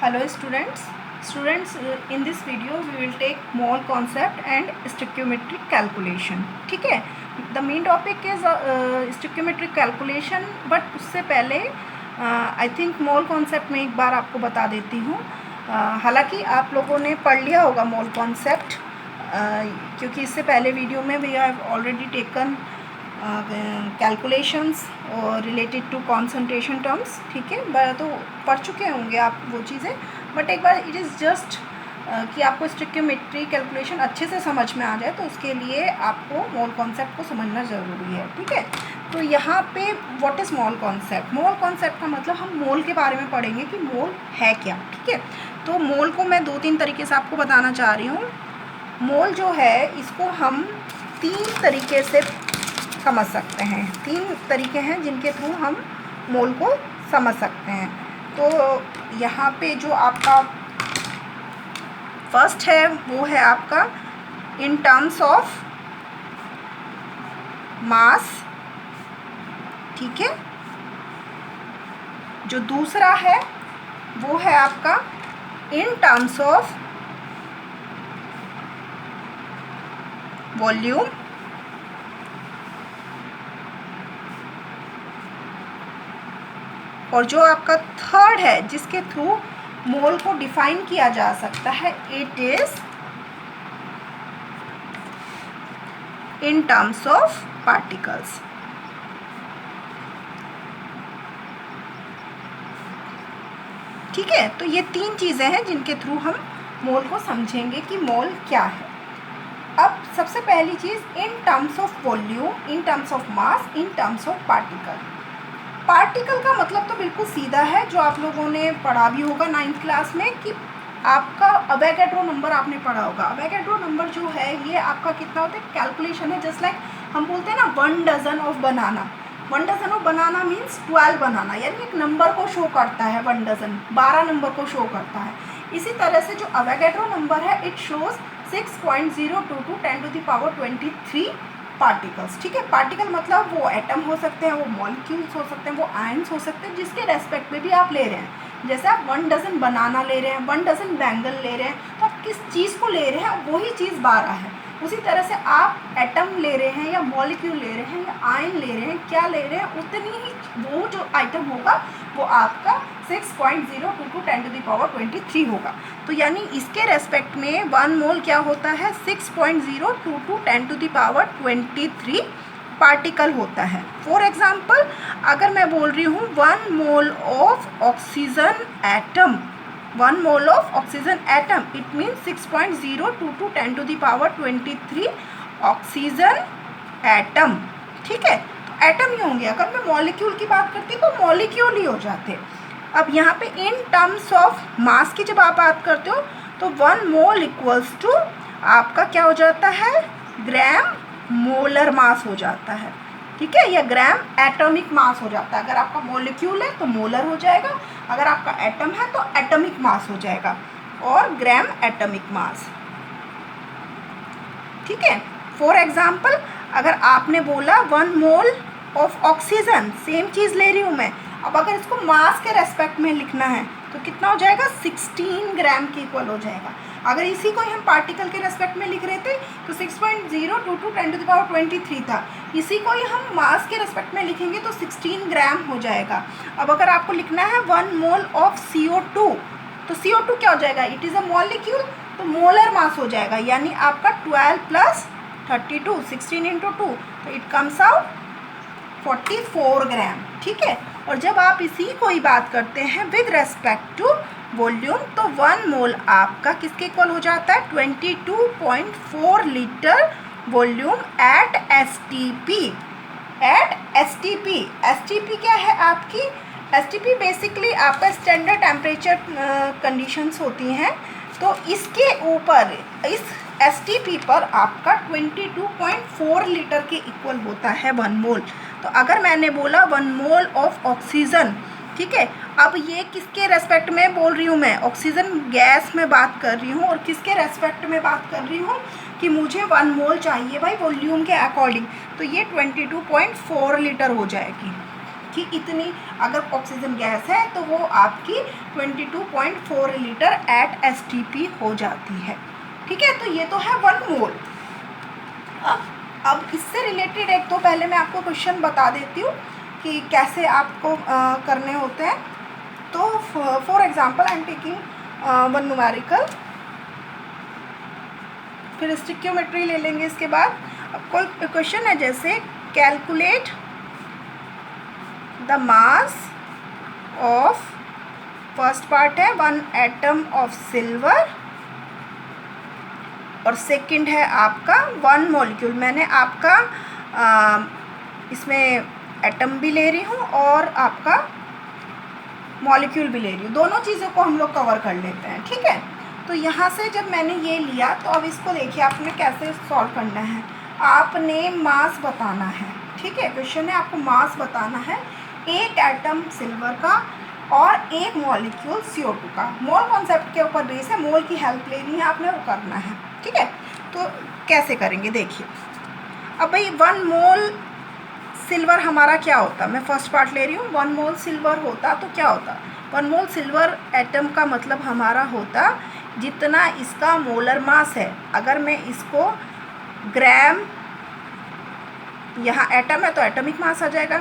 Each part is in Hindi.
Hello students, in this video we will take mole concept and stoichiometric calculation. ठीक है, the main topic is stoichiometric calculation, but उससे पहले I think mole concept में एक बार आपको बता देती हूँ. हालांकि आप लोगों ने पढ़ लिया होगा mole concept, क्योंकि इससे पहले वीडियो में we have already taken calculations और रिलेटेड टू कॉन्सेंट्रेशन टर्म्स. ठीक है, तो पढ़ चुके होंगे आप वो चीज़ें, बट एक बार इट इज़ जस्ट कि आपको स्टोइकियोमेट्री कैलकुलेशन अच्छे से समझ में आ जाए, तो उसके लिए आपको मोल कॉन्सेप्ट को समझना ज़रूरी है. ठीक है, तो यहाँ पे what is mole concept. Mole concept का मतलब हम मोल के बारे में पढ़ेंगे कि मोल है क्या. ठीक है, तो मोल को मैं 2-3 तरीके से आपको बताना चाह रही हूँ. मोल जो है इसको हम 3 तरीके से समझ सकते हैं. 3 तरीके हैं जिनके थ्रू हम मोल को समझ सकते हैं. तो यहाँ पे जो आपका फर्स्ट है वो है आपका इन टर्म्स ऑफ मास. ठीक है, जो दूसरा है वो है आपका इन टर्म्स ऑफ वॉल्यूम. और जो आपका थर्ड है जिसके थ्रू मोल को डिफाइन किया जा सकता है, it is in terms of particles. ठीक है, तो ये 3 चीज़ें हैं जिनके थ्रू हम मोल को समझेंगे कि मोल क्या है. अब सबसे पहली चीज़ in terms of volume, in terms of mass, in terms of particle. Particle का मतलब तो बिल्कुल सीधा है, जो आप लोगों ने पढ़ा भी होगा 9th क्लास में, कि आपका अवोगाड्रो नंबर आपने पढ़ा होगा. अवोगाड्रो नंबर जो है ये आपका कितना होता है, कैलकुलेशन है. जस्ट लाइक हम बोलते हैं ना 1 dozen of banana. 1 dozen of banana means 12 banana, यानी एक नंबर को शो करता है. 1 डजन 12 नंबर को शो करता है. इसी तरह से जो अवोगाड्रो नंबर है इट शोज 6.022 10⁻23 पार्टिकल्स. ठीक है, पार्टिकल मतलब वो एटम हो सकते हैं, वो मॉलिक्यूल्स हो सकते हैं, वो आयंस हो सकते हैं, जिसके रेस्पेक्ट में भी आप ले रहे हैं. जैसे आप 1 डजन बनाना ले रहे हैं, 1 डजन बैंगल ले रहे हैं, तो आप किस चीज़ को ले रहे हैं वही चीज़ 12 है. उसी तरह से आप एटम ले रहे हैं या मॉलिक्यूल ले रहे हैं या आयन ले रहे हैं, क्या ले रहे हैं, उतनी ही वो जो आइटम होगा वो आपका 6.022 10⁻23 होगा. तो यानी इसके रेस्पेक्ट में 1 मोल क्या होता है, 6.022 10⁻23 पार्टिकल होता है. फॉर एग्जाम्पल अगर मैं बोल रही हूँ 1 mole of oxygen atom, 1 mole of oxygen atom, it means 6.022 10⁻23 oxygen atom. ठीक है, तो एटम ही होंगे. अगर मैं मॉलिक्यूल की बात करती हूँ तो मॉलिक्यूल ही हो जाते. अब यहाँ पे इन टर्म्स ऑफ मास की जब आप बात करते हो तो 1 मोल इक्वल्स टू आपका क्या हो जाता है, ग्राम मोलर मास हो जाता है. ठीक है, या ग्राम एटॉमिक मास हो जाता है. अगर आपका मॉलिक्यूल है तो मोलर हो जाएगा, अगर आपका एटम है तो एटॉमिक मास हो जाएगा, और ग्राम एटॉमिक मास. ठीक है, फॉर एग्जाम्पल अगर आपने बोला 1 मोल ऑफ ऑक्सीजन, सेम चीज़ ले रही हूँ मैं. अब अगर इसको मास के रेस्पेक्ट में लिखना है तो कितना हो जाएगा, 16 ग्राम के इक्वल हो जाएगा. अगर इसी को हम पार्टिकल के रेस्पेक्ट में लिख रहे थे तो 6.022 10⁻23 था. इसी को ही हम मास के रेस्पेक्ट में लिखेंगे तो 16 ग्राम हो जाएगा. अब अगर आपको लिखना है 1 मोल ऑफ CO2, तो CO2 क्या हो जाएगा, इट इज़ अ मॉलिक्यूल, तो मोलर मास हो जाएगा. यानी आपका 12 + 32 16 × 2, तो इट कम्स आउट 44 ग्राम. ठीक है, और जब आप इसी को ही बात करते हैं विद रेस्पेक्ट टू वॉल्यूम, तो 1 मोल आपका किसके इक्वल हो जाता है, 22.4 litre volume at STP. At STP, STP क्या है आपकी, STP बेसिकली आपका स्टैंडर्ड टेम्परेचर कंडीशंस होती हैं. तो इसके ऊपर इस STP पर आपका 22.4 लीटर के इक्वल होता है 1 मोल. तो अगर मैंने बोला 1 मोल ऑफ ऑक्सीजन, ठीक है, अब ये किसके रेस्पेक्ट में बोल रही हूँ मैं, ऑक्सीजन गैस में बात कर रही हूँ, और किसके रेस्पेक्ट में बात कर रही हूँ कि मुझे 1 मोल चाहिए भाई वॉल्यूम के अकॉर्डिंग, तो ये 22.4 लीटर हो जाएगी. कि इतनी अगर ऑक्सीजन गैस है तो वो आपकी 22.4 लीटर एट STP हो जाती है। ठीक है, तो ये तो है 1 मोल। अब इससे रिलेटेड एक तो पहले मैं आपको क्वेश्चन बता देती हूँ कि कैसे आपको करने होते हैं। तो for example I am taking one numerical, फिर स्टिक्योमेट्री ले लेंगे इसके बाद। अब कोई क्वेश्चन है जैसे calculate the mass of, first part है 1 एटम ऑफ सिल्वर और सेकंड है आपका 1 मॉलिक्यूल। मैंने आपका इसमें एटम भी ले रही हूँ और आपका मॉलिक्यूल भी ले रही हूँ, दोनों चीज़ों को हम लोग कवर कर लेते हैं। ठीक है, तो यहाँ से जब मैंने ये लिया तो अब इसको देखिए आपने कैसे सॉल्व करना है। आपने मास बताना है। ठीक है, क्वेश्चन है आपको मास बताना है, एक एटम सिल्वर का और एक मॉलिक्यूल CO2 का। मोल कॉन्सेप्ट के ऊपर बेस है, मोल की हेल्प लेनी है आपने, वो करना है। ठीक है, तो कैसे करेंगे देखिए। अब भाई 1 मोल सिल्वर हमारा क्या होता, मैं फर्स्ट पार्ट ले रही हूँ। 1 मोल सिल्वर होता तो क्या होता, 1 मोल सिल्वर एटम का मतलब हमारा होता जितना इसका मोलर मास है। अगर मैं इसको ग्राम, यहाँ एटम है तो एटॉमिक मास आ जाएगा,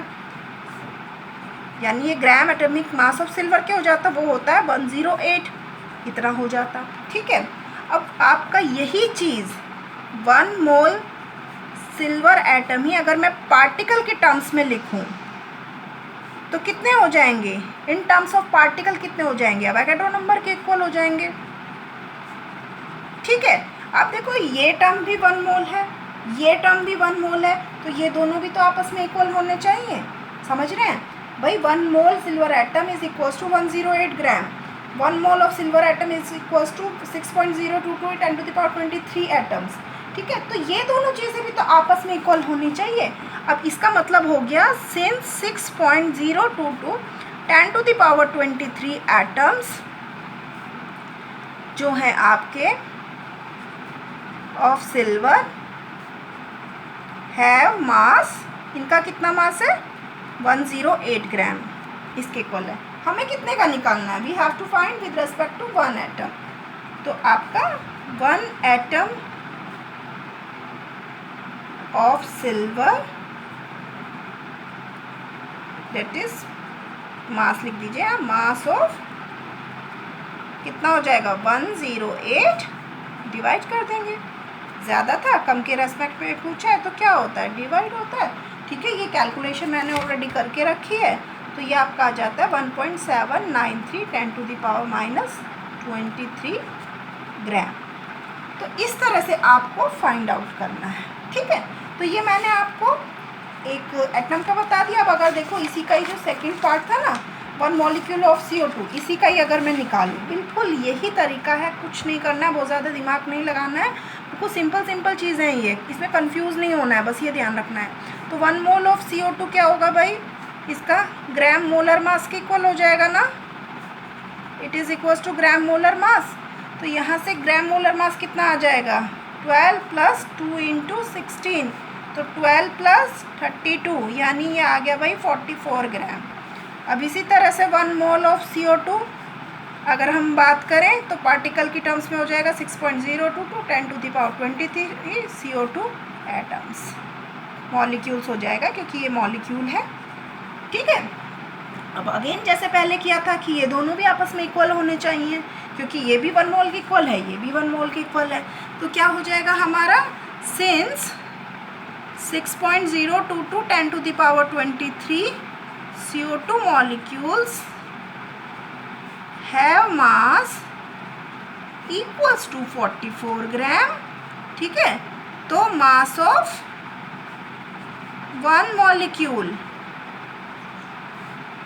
यानी ये gram atomic mass of silver क्या हो जाता, वो होता है 108, इतना हो जाता। ठीक है, अब आपका यही चीज़ 1 मोल सिल्वर एटम ही अगर मैं पार्टिकल के टर्म्स में लिखूं तो कितने हो जाएंगे, इन टर्म्स ऑफ पार्टिकल कितने हो जाएंगे, अवोगाड्रो नंबर के इक्वल हो जाएंगे। ठीक है, आप देखो ये टर्म भी 1 मोल है, ये टर्म भी 1 मोल है, तो ये दोनों भी तो आपस में इक्वल होने चाहिए। समझ रहे हैं भाई, 1 mole silver atom is equals to 108 gram, 1 mole of silver atom is equals to 6.022 10⁻23 atoms. ठीक है, तो ये दोनों चीज़ें भी तो आपस में इक्वल होनी चाहिए। अब इसका मतलब हो गया सिंस 6.022 10⁻23 एटम्स जो हैं आपके ऑफ सिल्वर हैव मास, इनका कितना मास है 108 ग्राम, इसके इक्वल है। हमें कितने का निकालना है, we have to find with respect to 1 atom. तो आपका 1 atom of silver that is mass लिख दीजिए आप, मास ऑफ कितना हो जाएगा 108, डिवाइड कर देंगे, ज़्यादा था कम के रेस्पेक्ट में पूछा है तो क्या होता है, डिवाइड होता है। ठीक है, ये कैलकुलेशन मैंने ऑलरेडी करके रखी है, तो ये आपका आ जाता है 1.793 10⁻23 ग्राम। तो इस तरह से आपको फाइंड आउट करना है। ठीक है, तो ये मैंने आपको एक एटम का बता दिया। अब अगर देखो इसी का ही जो सेकंड पार्ट था ना 1 मॉलिक्यूल ऑफ CO2, इसी का ही अगर मैं निकालूँ, बिल्कुल यही तरीका है, कुछ नहीं करना है, बहुत ज़्यादा दिमाग नहीं लगाना है, बिल्कुल सिंपल चीज़ें हैं ये, इसमें कंफ्यूज नहीं होना है, बस ये ध्यान रखना है। तो 1 मोल ऑफ CO2 क्या होगा भाई, इसका ग्राम मोलर मास के इक्वल हो जाएगा ना, it is equals to gram molar mass. तो यहाँ से ग्राम मोलर मास कितना आ जाएगा 12 + 2 × 16, तो 12 + 32, यानी ये आ गया भाई 44 ग्राम। अब इसी तरह से 1 मोल ऑफ CO2 अगर हम बात करें तो पार्टिकल की टर्म्स में हो जाएगा 6.022 10⁻23 CO2 एटम्स, मॉलिक्यूल्स हो जाएगा क्योंकि ये मॉलिक्यूल है। ठीक है, अब अगेन जैसे पहले किया था कि ये दोनों भी आपस में इक्वल होने चाहिए, क्योंकि ये भी 1 मोल के इक्वल है, ये भी 1 मोल के इक्वल है। तो क्या हो जाएगा हमारा, since 6.022 10⁻23 CO2 molecules have mass equals to 44 ग्राम। ठीक है, तो mass of 1 molecule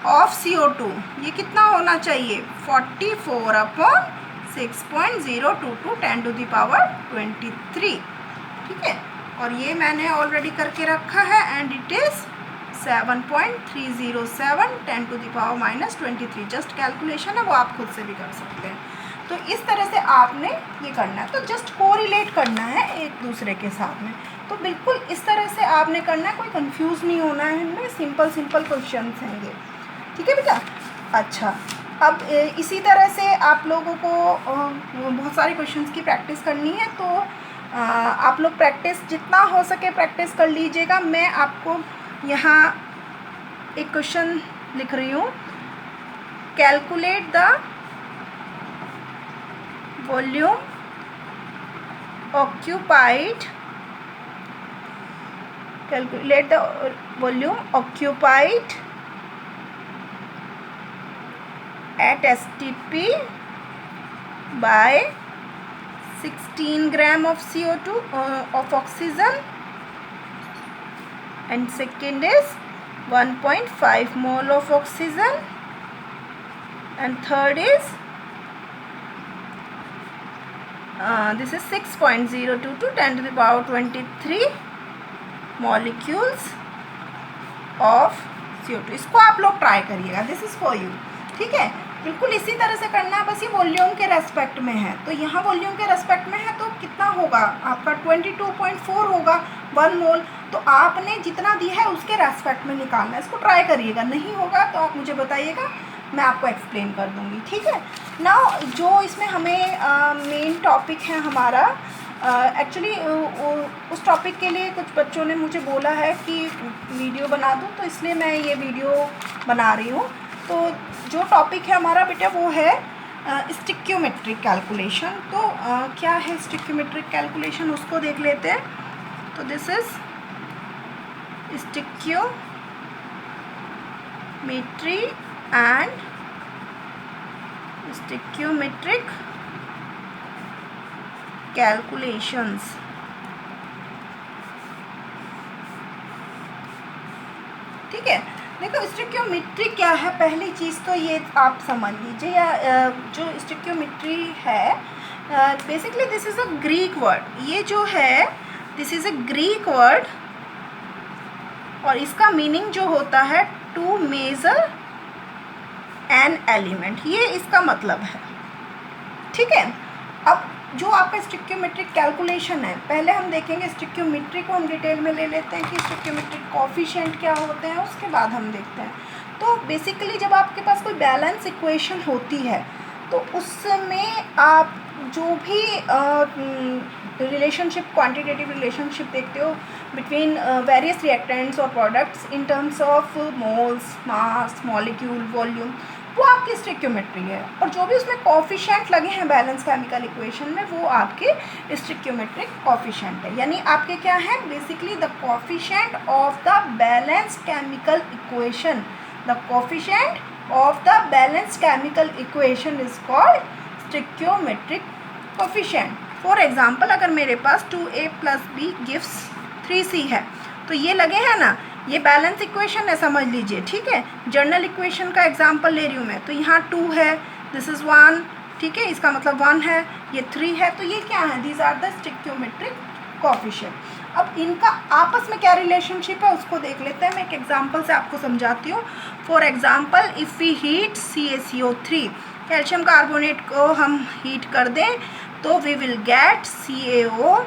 of CO2 ये कितना होना चाहिए 44/6.022 10⁻23। ठीक है, और ये मैंने ऑलरेडी करके रखा है and it is 7.307 10⁻⁻23। Just calculation है, वो आप खुद से भी कर सकते हैं। तो इस तरह से आपने ये करना है, तो जस्ट कोरिलेट करना है एक दूसरे के साथ में। तो तो बिल्कुल इस तरह से आपने करना है, कोई कंफ्यूज नहीं होना है इनमें, सिंपल क्वेश्चन हैं ये, ठीक है बेटा। अच्छा, अब इसी तरह से आप लोगों को बहुत सारे क्वेश्चंस की प्रैक्टिस करनी है, तो आप लोग प्रैक्टिस जितना हो सके प्रैक्टिस कर लीजिएगा। मैं आपको यहाँ एक क्वेश्चन लिख रही हूँ, calculate the volume occupied, calculate the volume occupied at STP by 16 gram of CO2 of oxygen, and second is 1.5 mole of oxygen, and third is this is 6.02 to 10 to the power 23 molecules of CO2। इसको आप लोग ट्राई करिएगा, दिस इज़ फॉर यू, ठीक है। बिल्कुल इसी तरह से करना है, बस ये वॉल्यूम के रेस्पेक्ट में है, तो यहाँ वॉल्यूम के रेस्पेक्ट में है तो कितना होगा आपका 22.4 होगा 1 मोल। तो आपने जितना दिया है उसके रेस्पेक्ट में निकालना है, इसको ट्राई करिएगा, नहीं होगा तो आप मुझे बताइएगा, मैं आपको एक्सप्लेन कर दूँगी, ठीक है ना। जो इसमें हमें मेन टॉपिक है हमारा, एक्चुअली उस टॉपिक के लिए कुछ बच्चों ने मुझे बोला है कि वीडियो बना दूँ, तो इसलिए मैं ये वीडियो बना रही हूँ। तो जो टॉपिक है हमारा बेटा वो है स्टिक्योमेट्रिक कैलकुलेशन। तो क्या है स्टिक्योमेट्रिक कैलकुलेशन, उसको देख लेते हैं। तो दिस इज स्टिक्योमेट्री एंड स्टिक्योमेट्रिक कैलकुलेशंस, ठीक है। देखो स्टिक्योमेट्री क्या है, पहली चीज़ तो ये आप समझ लीजिए, या जो स्टिक्योमेट्री है basically this is a Greek word, ये जो है this is a Greek word, और इसका मीनिंग जो होता है टू मेजर एन एलिमेंट, ये इसका मतलब है, ठीक है। अब जो आपका स्टिक्योमेट्रिक कैलकुलेशन है, पहले हम देखेंगे स्टिक्योमेट्री को हम डिटेल में ले लेते हैं कि स्टिक्योमेट्रिक कोफिशिएंट क्या होते हैं, उसके बाद हम देखते हैं। तो बेसिकली जब आपके पास कोई बैलेंस इक्वेशन होती है तो उसमें आप जो भी रिलेशनशिप, क्वांटिटेटिव रिलेशनशिप देखते हो बिटवीन वेरियस रिएक्टेंट्स और products in terms of moles, mass, molecule, volume, वो आपकी स्टिक्योमेट्री है। और जो भी उसमें कोफिशिएंट लगे हैं बैलेंस केमिकल इक्वेशन में, वो आपके स्टिक्योमेट्रिक कोफिशिएंट है। यानी आपके क्या है, basically the coefficient of the balance chemical equation, the coefficient of the balance chemical equation is called stoichiometric coefficient. For example, अगर मेरे पास 2a + b गिव्स 3c है, तो ये लगे हैं ना, ये बैलेंस इक्वेशन है, समझ लीजिए, ठीक है। जर्नल इक्वेशन का एग्जांपल ले रही हूँ मैं, तो यहाँ 2 है, दिस इज़ 1, ठीक है, इसका मतलब 1 है, ये 3 है, तो ये क्या है, दीज आर द स्टिक्योमेट्रिक कोफिशिएंट। अब इनका आपस में क्या रिलेशनशिप है उसको देख लेते हैं। मैं एक एग्जांपल से आपको समझाती हूँ। For example, if we heat CaCO3, calcium carbonate को हम हीट कर दें तो we will get CaO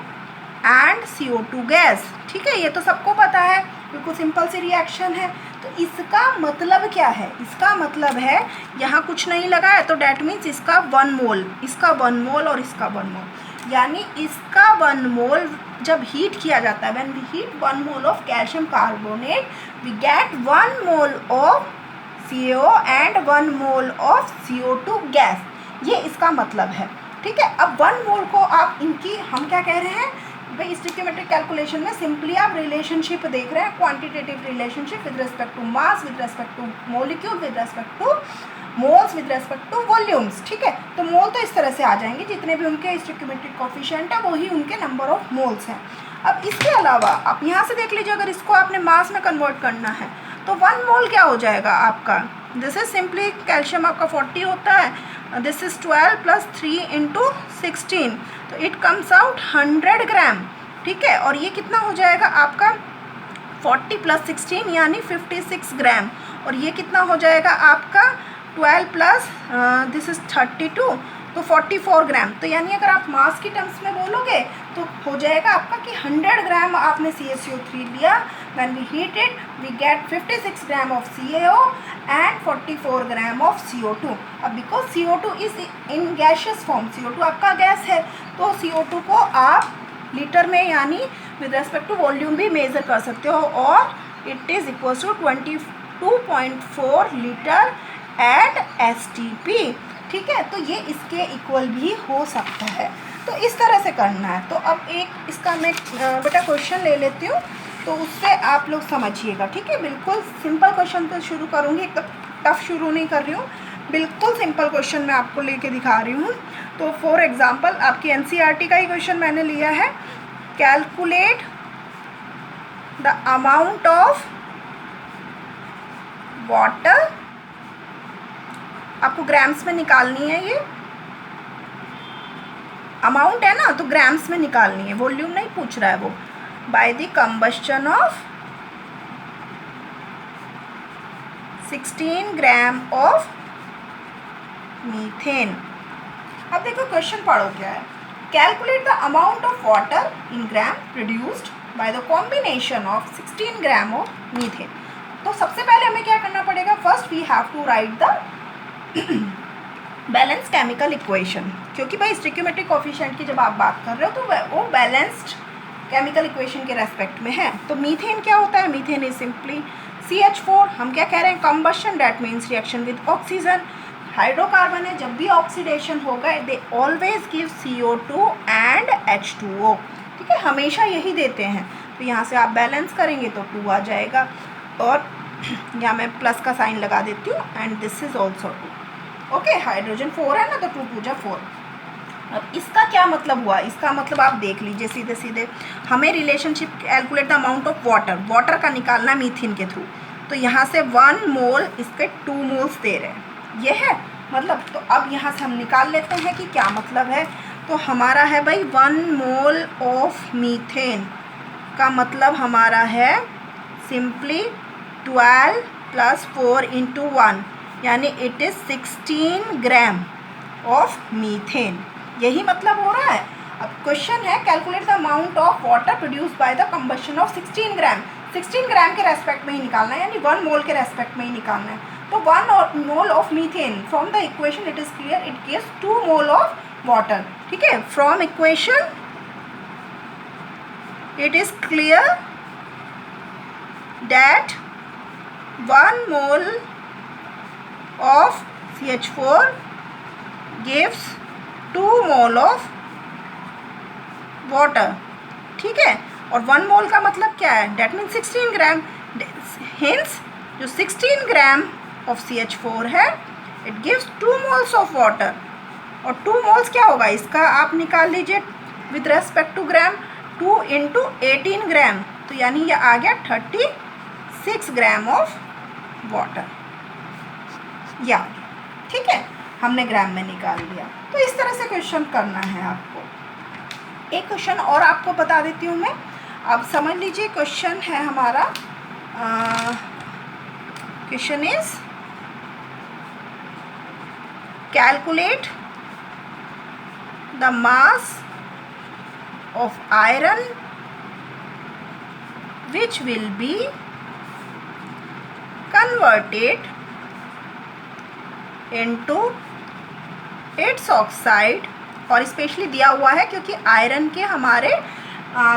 and CO2 gas, ठीक है, ये तो सबको पता है, बिल्कुल सिंपल सी रिएक्शन है। तो इसका मतलब क्या है, इसका मतलब है यहाँ कुछ नहीं लगा है, तो डैट मीन्स इसका 1 मोल, इसका 1 मोल और इसका 1 मोल, यानी इसका 1 मोल जब हीट किया जाता है, when we heat 1 mole of calcium carbonate we get 1 mole of CaO and 1 mole of CO2 gas, ये इसका मतलब है, ठीक है। अब 1 मोल को आप इनकी हम क्या कह रहे हैं भाई, स्टिक्योमेट्रिक कैलकुलेशन में सिंपली आप रिलेशनशिप देख रहे हैं, quantitative relationship with respect to mass, with respect to molecule, with respect to moles, with respect to volumes, ठीक है। तो मोल तो इस तरह से आ जाएंगे, जितने भी उनके स्टिक्योमेट्रिक कोफिशिएंट है वही उनके नंबर ऑफ मोल्स हैं। अब इसके अलावा आप यहाँ से देख लीजिए, अगर इसको आपने मास में कन्वर्ट करना है तो 1 मोल क्या हो जाएगा आपका, दिस इज सिंपली कैल्शियम आपका 40 होता है, दिस इज 12 + 3 × 16, तो इट कम्स आउट 100 ग्राम, ठीक है। और ये कितना हो जाएगा आपका 40 + 16 यानी 56 ग्राम, और ये कितना हो जाएगा आपका 12 + दिस इज 32, तो 44 ग्राम। तो यानी अगर आप मास की टर्म्स में बोलोगे तो हो जाएगा आपका कि 100 ग्राम आपने CaCO3 लिया, when we heat it we get 56 gram of CaO and 44 gram of CO2। अब because CO2 is in gaseous form, CO2 आपका गैस है, तो CO2 को आप लीटर में यानी विद रेस्पेक्ट टू वॉल्यूम भी मेज़र कर सकते हो, और it is equals to 22.4 litre at STP। ठीक है, तो ये इसके इक्वल भी हो सकता है। तो इस तरह से करना है। तो अब एक इसका मैं बेटा क्वेश्चन ले लेती हूँ, तो उससे आप लोग समझिएगा। ठीक है, बिल्कुल सिंपल क्वेश्चन से शुरू करूँगी, एकदम टफ शुरू नहीं कर रही हूँ, बिल्कुल सिंपल क्वेश्चन मैं आपको लेके दिखा रही हूँ। तो फॉर एग्जांपल आपकी NCERT का ही क्वेश्चन मैंने लिया है, calculate the amount of water, आपको ग्राम्स में निकालनी है, ये अमाउंट है ना, तो ग्राम्स में निकालनी है, वॉल्यूम नहीं पूछ रहा है वो, by the combustion of 16 gram of methane. अब देखो क्वेश्चन पढ़ो क्या है, calculate the amount of water in gram produced by the combination of 16 gram of methane. तो सबसे पहले हमें क्या करना पड़ेगा, first we have to write the balance chemical equation, क्योंकि भाई स्टिक्योमेट्रिक कोफिशिएंट की जब आप बात कर रहे हो तो वो बैलेंस्ड केमिकल इक्वेशन के रेस्पेक्ट में है। तो मीथेन क्या होता है, मीथेन इज सिंपली CH4। हम क्या कह रहे हैं, combustion, that means reaction with oxygen. Hydrocarbon है, जब भी ऑक्सीडेशन होगा they always give CO2 and H2O। ठीक है, हमेशा यही देते हैं। तो यहाँ से आप बैलेंस करेंगे तो 2 आ जाएगा, और यहाँ मैं प्लस का साइन लगा देती हूँ, and this is also 2। Okay, hydrogen 4 है ना, तो 2 2 जा 4। अब इसका क्या मतलब हुआ, इसका मतलब आप देख लीजिए सीधे सीधे, हमें relationship calculate the amount of water, water का निकालना है मीथेन के थ्रू। तो यहाँ से 1 मोल इसके 2 मोल्स दे रहे हैं, ये है मतलब। तो अब यहाँ से हम निकाल लेते हैं कि क्या मतलब है। तो हमारा है भाई 1 मोल ऑफ मीथेन का मतलब हमारा है सिंपली 12 + 4 × 1, यानी it is 16 gram of methane, यही मतलब हो रहा है। अब क्वेश्चन है calculate the amount of water produced by the combustion of 16 ग्राम। 16 ग्राम के रेस्पेक्ट में ही निकालना है, यानी 1 मोल के रेस्पेक्ट में ही निकालना है। तो 1 mole of methane, from the equation it is clear, it gives 2 mole of water. ठीक है, from equation it is clear that 1 mole of CH4 gives 2 mole of water. ठीक है, और 1 मोल का मतलब क्या है, डेट मीन्स 16 ग्राम। हिंस जो 16 ग्राम ऑफ CH4 है it gives 2 moles of water, और 2 मोल्स क्या होगा इसका, आप निकाल लीजिए विद रेस्पेक्ट टू ग्राम, 2 × 18 ग्राम, तो यानी ये आ गया 36 ग्राम ऑफ वाटर, या ठीक है, हमने ग्राम में निकाल लिया। तो इस तरह से क्वेश्चन करना है आपको। एक क्वेश्चन और आपको बता देती हूँ मैं, अब समझ लीजिए क्वेश्चन है हमारा, question is calculate the mass of iron which will be converted into its oxide, और स्पेशली दिया हुआ है क्योंकि आयरन के हमारे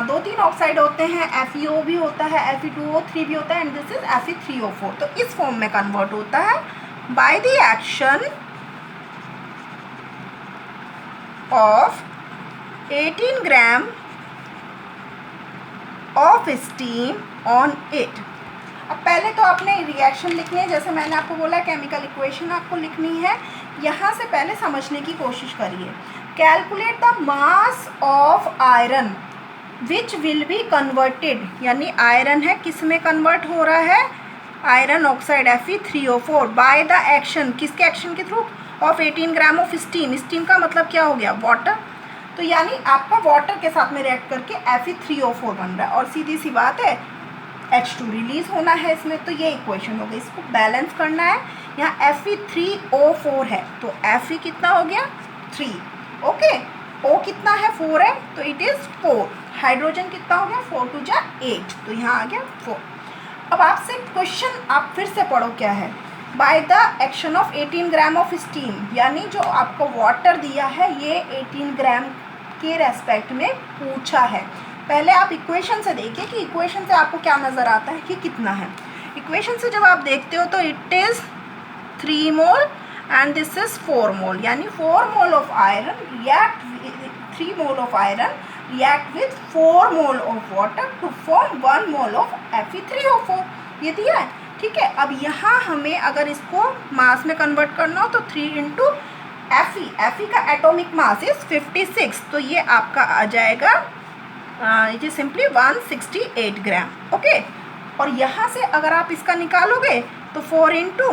2-3 ऑक्साइड होते हैं, FeO भी होता है, Fe2O3 भी होता है, एंड दिस इज Fe3O4। तो इस फॉर्म में कन्वर्ट होता है by the action of 18 gram of steam on it. अब पहले तो आपने रिएक्शन लिखनी है, जैसे मैंने आपको बोला केमिकल इक्वेशन आपको लिखनी है। यहाँ से पहले समझने की कोशिश करिए, calculate the mass of iron which will be converted, यानी आयरन है किस में कन्वर्ट हो रहा है, iron oxide Fe3O4 by the action, किसके एक्शन के through, of 18 gram of steam. Steam का मतलब क्या हो गया, वाटर। तो यानी आपका वाटर के साथ में रिएक्ट करके Fe3O4 बन रहा है, और सीधी सी बात है H2 रिलीज होना है इसमें। तो ये इक्वेशन हो गई, इसको बैलेंस करना है। यहाँ Fe3O4 है तो Fe कितना हो गया 3। ओके, O कितना है 4 है तो इट इज़ 4। हाइड्रोजन कितना हो गया 4 2 जा 8, तो यहाँ आ गया 4। अब आपसे क्वेश्चन आप फिर से पढ़ो क्या है, by the action of 18 gram of steam, यानी जो आपको वाटर दिया है ये 18 ग्राम के रेस्पेक्ट में पूछा है। पहले आप इक्वेशन से देखिए कि इक्वेशन से आपको क्या नज़र आता है कि कितना है। इक्वेशन से जब आप देखते हो तो it is 3 mole and this is 4 mole, यानी 4 mole of iron react 3 mole of iron react with 4 mole of water to form 1 mole of Fe3O4, ये दिया है। ठीक है, अब यहाँ हमें अगर इसको मास में कन्वर्ट करना हो तो 3 इंटू Fe का एटॉमिक मास इज 56, तो ये आपका आ जाएगा ये सिंपली 168 ग्राम। ओके, और यहाँ से अगर आप इसका निकालोगे तो 4 इंटू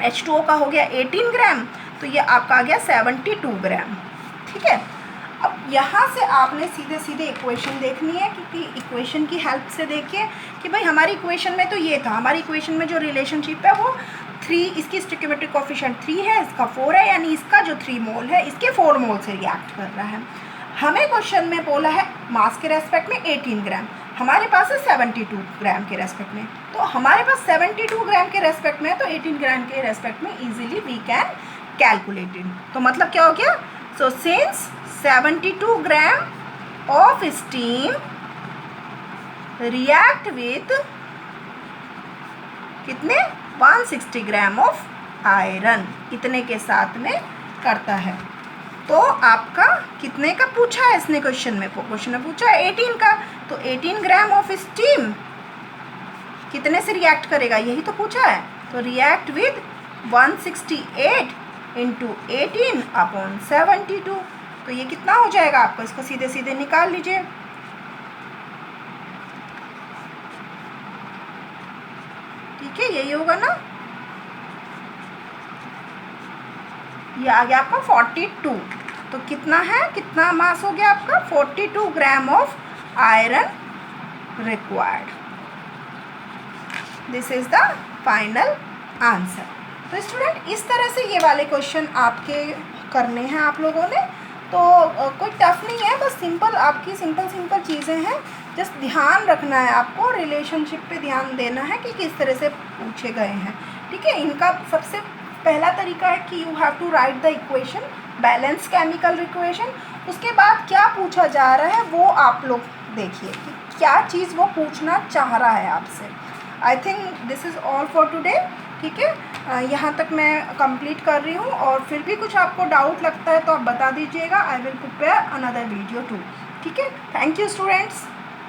H2O का हो गया 18 ग्राम, तो ये आपका आ गया 72 ग्राम। ठीक है, अब यहाँ से आपने सीधे सीधे इक्वेशन देखनी है, क्योंकि इक्वेशन की हेल्प से देखिए कि भाई हमारी इक्वेशन में तो ये था, हमारी इक्वेशन में जो रिलेशनशिप है वो 3, इसकी स्टोइकियोमेट्रिक कोएफिशिएंट 3 है, इसका 4 है, यानी इसका जो 3 मोल है इसके 4 मोल से रिएक्ट कर रहा है। हमें क्वेश्चन में बोला है मास के रेस्पेक्ट में 18 ग्राम, हमारे पास है 72 ग्राम के रेस्पेक्ट में, तो हमारे पास 72 ग्राम के रेस्पेक्ट में है, तो 18 ग्राम के रेस्पेक्ट में easily we can calculate it. तो मतलब क्या हो गया, so since 72 gram of steam react with कितने 160 ग्राम ऑफ आयरन, इतने के साथ में करता है। तो आपका कितने का पूछा है इसने क्वेश्चन में पूछा है 18 का, तो 18 ग्राम ऑफ स्टीम कितने से रिएक्ट करेगा, यही तो पूछा है। तो रिएक्ट विद 168 इंटू 18 अपॉन 72, तो ये कितना हो जाएगा आपको, इसको सीधे सीधे निकाल लीजिए। ठीक है, यही होगा ना, ये आ गया आपका 42। तो कितना है, कितना मास हो गया आपका 42 gram of iron required. This is the final answer. तो स्टूडेंट इस तरह से ये वाले क्वेश्चन आपके करने हैं आप लोगों ने, तो कोई टफ नहीं है, बस सिंपल आपकी सिंपल चीज़ें हैं, जस्ट ध्यान रखना है आपको, रिलेशनशिप पे ध्यान देना है कि किस तरह से पूछे गए हैं। ठीक है, इनका सबसे पहला तरीका है कि you have to write the equation, balance chemical equation, उसके बाद क्या पूछा जा रहा है वो आप लोग देखिए कि क्या चीज़ वो पूछना चाह रहा है आपसे। I think this is all for today. ठीक है, यहाँ तक मैं कंप्लीट कर रही हूँ, और फिर भी कुछ आपको डाउट लगता है तो आप बता दीजिएगा, I will prepare another video too. ठीक है, थैंक यू स्टूडेंट्स।